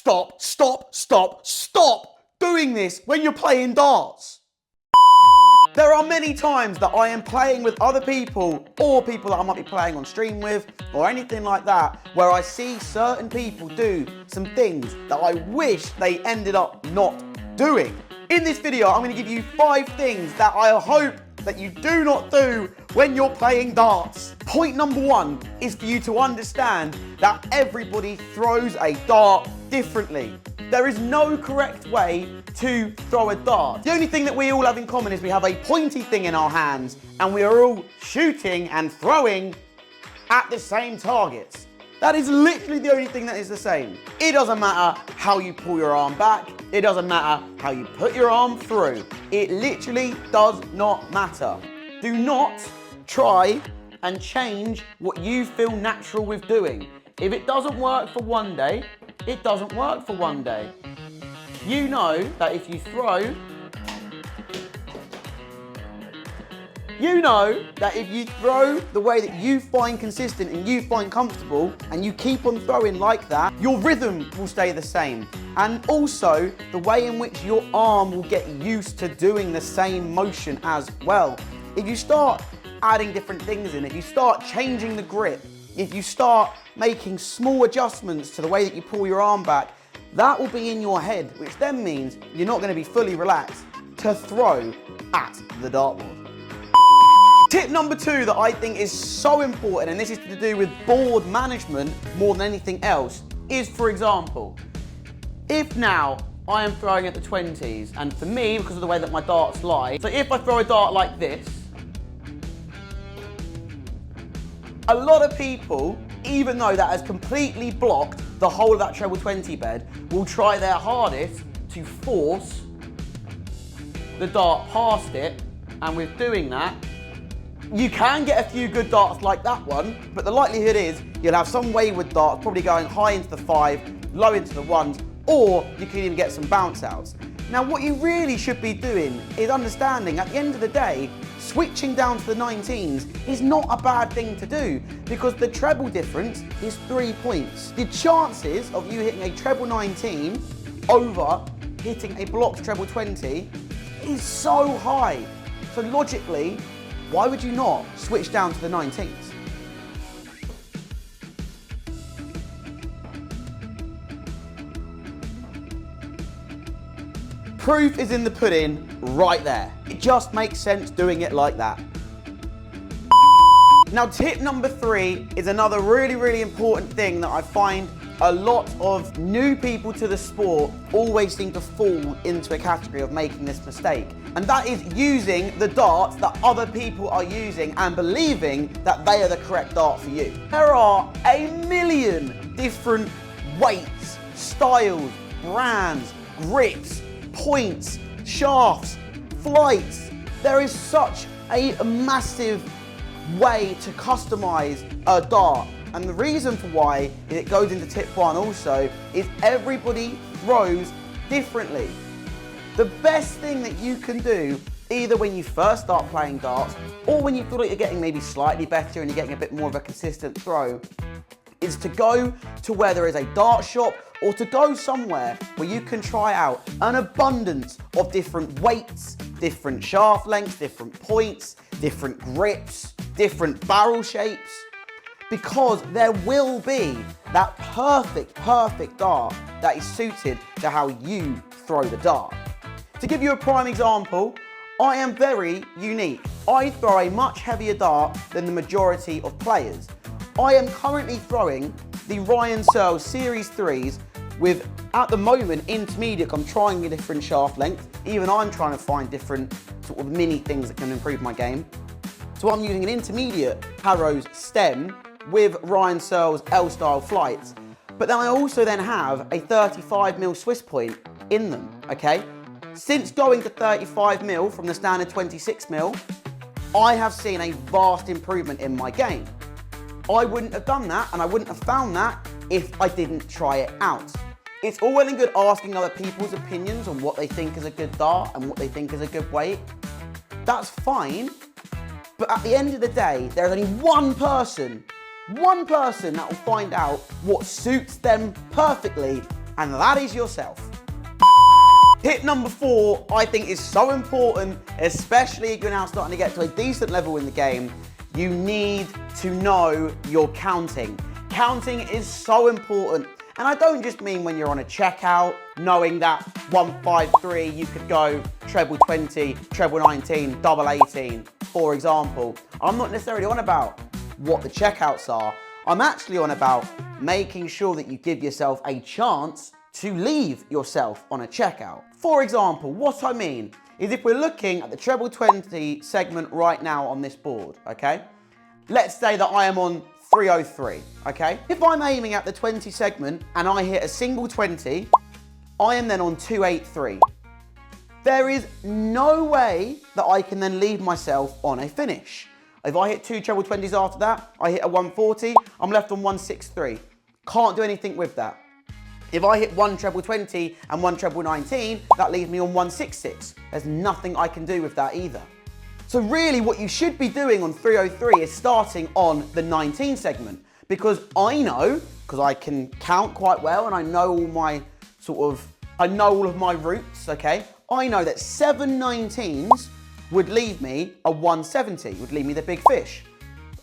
stop doing this when you're playing darts. There are many times that I am playing with other people or people that I might be playing on stream with or anything like that where I see certain people do some things that I wish they ended up not doing. In this video, I'm going to give you 5 things that I hope that you do not do when you're playing darts. Point number 1 is for you to understand that everybody throws a dart differently. There is no correct way to throw a dart. The only thing that we all have in common is we have a pointy thing in our hands and we are all shooting and throwing at the same targets. That is literally the only thing that is the same. It doesn't matter how you pull your arm back. It doesn't matter how you put your arm through. It literally does not matter. Do not try and change what you feel natural with doing. If it doesn't work for one day, it doesn't work for one day. You know that if you throw, the way that you find consistent and you find comfortable and you keep on throwing like that, your rhythm will stay the same. And also the way in which your arm will get used to doing the same motion as well. If you start adding different things in, if you start changing the grip, if you start making small adjustments to the way that you pull your arm back, that will be in your head, which then means you're not going to be fully relaxed to throw at the dartboard. Tip number 2 that I think is so important, and this is to do with board management more than anything else, is, for example, if now I am throwing at the 20s, and for me, because of the way that my darts lie, so if I throw a dart like this, a lot of people, even though that has completely blocked the whole of that treble 20 bed, will try their hardest to force the dart past it, and with doing that, you can get a few good darts like that one, but the likelihood is you'll have some wayward darts probably going high into the 5, low into the 1s, or you can even get some bounce outs. Now what you really should be doing is understanding at the end of the day, switching down to the 19s is not a bad thing to do because the treble difference is 3 points. The chances of you hitting a treble 19 over hitting a blocked treble 20 is so high. So logically, why would you not switch down to the 19s? Proof is in the pudding right there. It just makes sense doing it like that. Now tip number 3 is another really important thing that I find a lot of new people to the sport always seem to fall into a category of making this mistake. And that is using the darts that other people are using and believing that they are the correct dart for you. There are a million different weights, styles, brands, grips, points, shafts, flights. There is such a massive way to customize a dart. And the reason for why it goes into tip 1 also is everybody throws differently. The best thing that you can do, either when you first start playing darts or when you feel like you're getting maybe slightly better and you're getting a bit more of a consistent throw, is to go to where there is a dart shop or to go somewhere where you can try out an abundance of different weights, different shaft lengths, different points, different grips, different barrel shapes, because there will be that perfect dart that is suited to how you throw the dart. To give you a prime example, I am very unique. I throw a much heavier dart than the majority of players. I am currently throwing the Ryan Searle Series 3s with, at the moment, intermediate. I'm trying a different shaft length. Even I'm trying to find different sort of mini things that can improve my game. So I'm using an intermediate Harrows stem with Ryan Searle's L-style flights. But then I also then have a 35mm Swiss point in them, okay? Since going to 35mm from the standard 26mm, I have seen a vast improvement in my game. I wouldn't have done that and I wouldn't have found that if I didn't try it out. It's all well and good asking other people's opinions on what they think is a good dart and what they think is a good weight. That's fine, but at the end of the day, there's only one person that will find out what suits them perfectly and that is yourself. Tip number 4, I think is so important, especially if you're now starting to get to a decent level in the game. You need to know your counting. Counting is so important. And I don't just mean when you're on a checkout, knowing that 153, you could go treble 20, treble 19, double 18, for example. I'm not necessarily on about what the checkouts are. I'm actually on about making sure that you give yourself a chance to leave yourself on a checkout. For example, what I mean is if we're looking at the treble 20 segment right now on this board, okay? Let's say that I am on 303, okay? If I'm aiming at the 20 segment and I hit a single 20, I am then on 283. There is no way that I can then leave myself on a finish. If I hit 2 treble 20s after that, I hit a 140, I'm left on 163. Can't do anything with that. If I hit 1 treble 20 and 1 treble 19, that leaves me on 166. There's nothing I can do with that either. So really what you should be doing on 303 is starting on the 19 segment, because I know, because I can count quite well and I know all my I know all of my routes, okay? I know that 7 19s would leave me a 170, would leave me the big fish.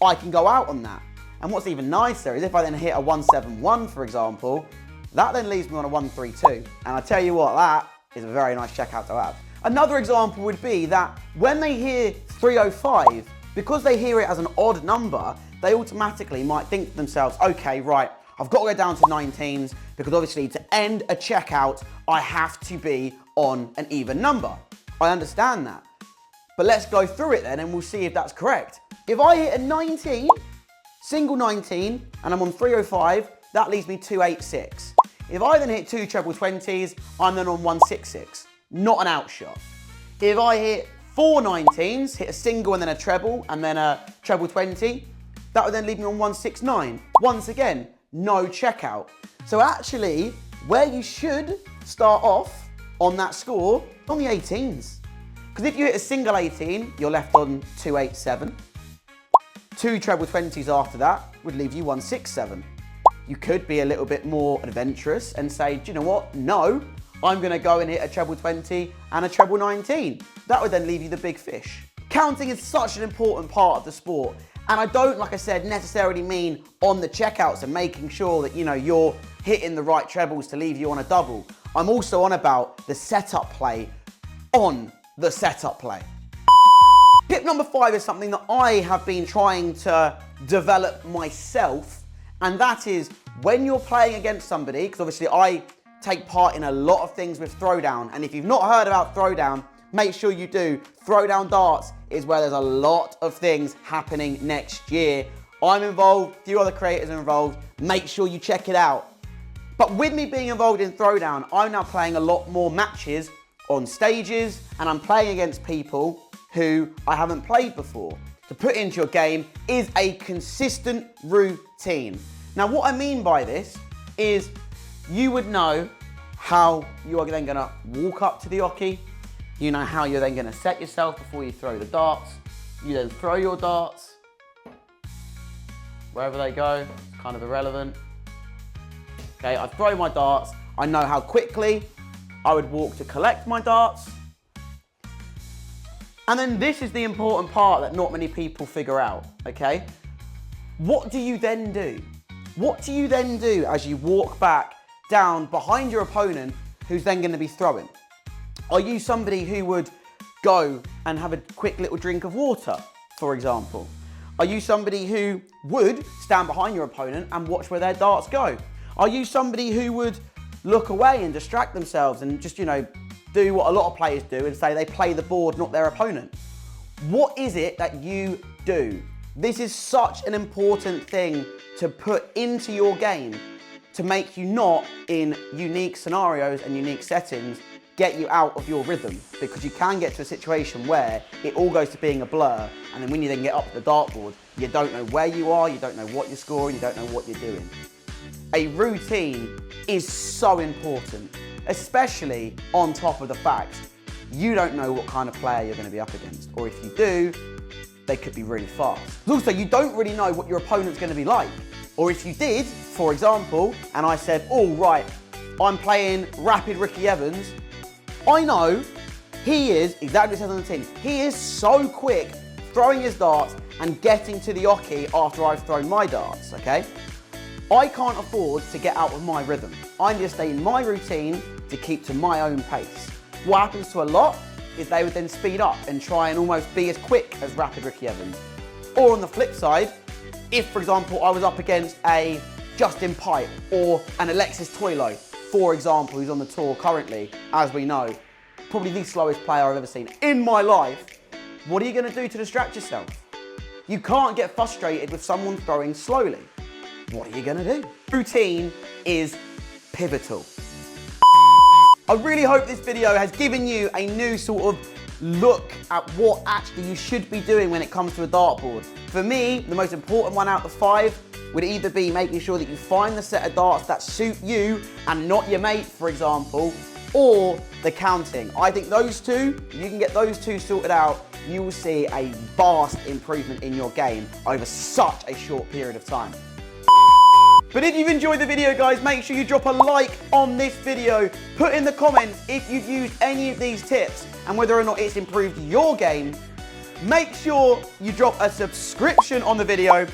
I can go out on that. And what's even nicer is if I then hit a 171, for example, that then leaves me on a 132. And I tell you what, that is a very nice checkout to have. Another example would be that when they hear 305, because they hear it as an odd number, they automatically might think to themselves, okay, right, I've got to go down to 19s because obviously to end a checkout, I have to be on an even number. I understand that. But let's go through it then and we'll see if that's correct. If I hit a 19, single 19, and I'm on 305, that leaves me 286. If I then hit 2 treble 20s, I'm then on 166. Not an outshot. If I hit 4 19s, hit a single and then a treble and then a treble 20, that would then leave me on 169. Once again, no checkout. So actually, where you should start off on that score, on the 18s. Because if you hit a single 18, you're left on 287. 2 treble 20s after that would leave you 167. You could be a little bit more adventurous and say, do you know what? No, I'm going to go and hit a treble 20 and a treble 19. That would then leave you the big fish. Counting is such an important part of the sport. And I don't, like I said, necessarily mean on the checkouts and making sure that, you're hitting the right trebles to leave you on a double. I'm also on about the setup play on the setup play. Tip number 5 is something that I have been trying to develop myself. And that is when you're playing against somebody, because obviously I take part in a lot of things with Throwdown. And if you've not heard about Throwdown, make sure you do. Throwdown Darts is where there's a lot of things happening next year. I'm involved, a few other creators are involved. Make sure you check it out. But with me being involved in Throwdown, I'm now playing a lot more matches on stages, and I'm playing against people who I haven't played before. To put into your game is a consistent routine. Now, what I mean by this is you would know how you are then gonna walk up to the oche. You know how you're then gonna set yourself before you throw the darts. You then throw your darts. Wherever they go, it's kind of irrelevant. Okay, I throw my darts. I know how quickly I would walk to collect my darts. And then this is the important part that not many people figure out, okay? What do you then do? What do you then do as you walk back down behind your opponent who's then going to be throwing? Are you somebody who would go and have a quick little drink of water, for example? Are you somebody who would stand behind your opponent and watch where their darts go? Are you somebody who would look away and distract themselves and just, do what a lot of players do and say they play the board, not their opponent? What is it that you do? This is such an important thing to put into your game to make you not, in unique scenarios and unique settings, get you out of your rhythm, because you can get to a situation where it all goes to being a blur, and then when you then get up to the dartboard, you don't know where you are, you don't know what you're scoring, you don't know what you're doing. A routine is so important, especially on top of the fact you don't know what kind of player you're going to be up against, or if you do, they could be really fast. Also, you don't really know what your opponent's going to be like, or if you did, for example, and I said, oh right, I'm playing Rapid Ricky Evans, I know he is, exactly what it says on the tin, he is so quick throwing his darts and getting to the oche after I've thrown my darts, okay? I can't afford to get out of my rhythm. I need to stay in my routine to keep to my own pace. What happens to a lot is they would then speed up and try and almost be as quick as Rapid Ricky Evans. Or on the flip side, if, for example, I was up against a Justin Pipe or an Alexis Toilo, for example, who's on the tour currently, as we know, probably the slowest player I've ever seen in my life, what are you going to do to distract yourself? You can't get frustrated with someone throwing slowly. What are you going to do? Routine is pivotal. I really hope this video has given you a new sort of look at what actually you should be doing when it comes to a dartboard. For me, the most important one out of the 5 would either be making sure that you find the set of darts that suit you and not your mate, for example, or the counting. I think those two, if you can get those two sorted out, you will see a vast improvement in your game over such a short period of time. But if you've enjoyed the video, guys, make sure you drop a like on this video. Put in the comments if you've used any of these tips and whether or not it's improved your game. Make sure you drop a subscription on the video.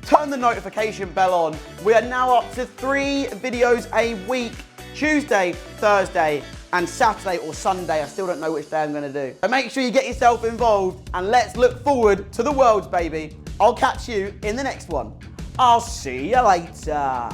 Turn the notification bell on. We are now up to 3 videos a week. Tuesday, Thursday, and Saturday or Sunday. I still don't know which day I'm going to do. So make sure you get yourself involved and let's look forward to the Worlds, baby. I'll catch you in the next one. I'll see you later.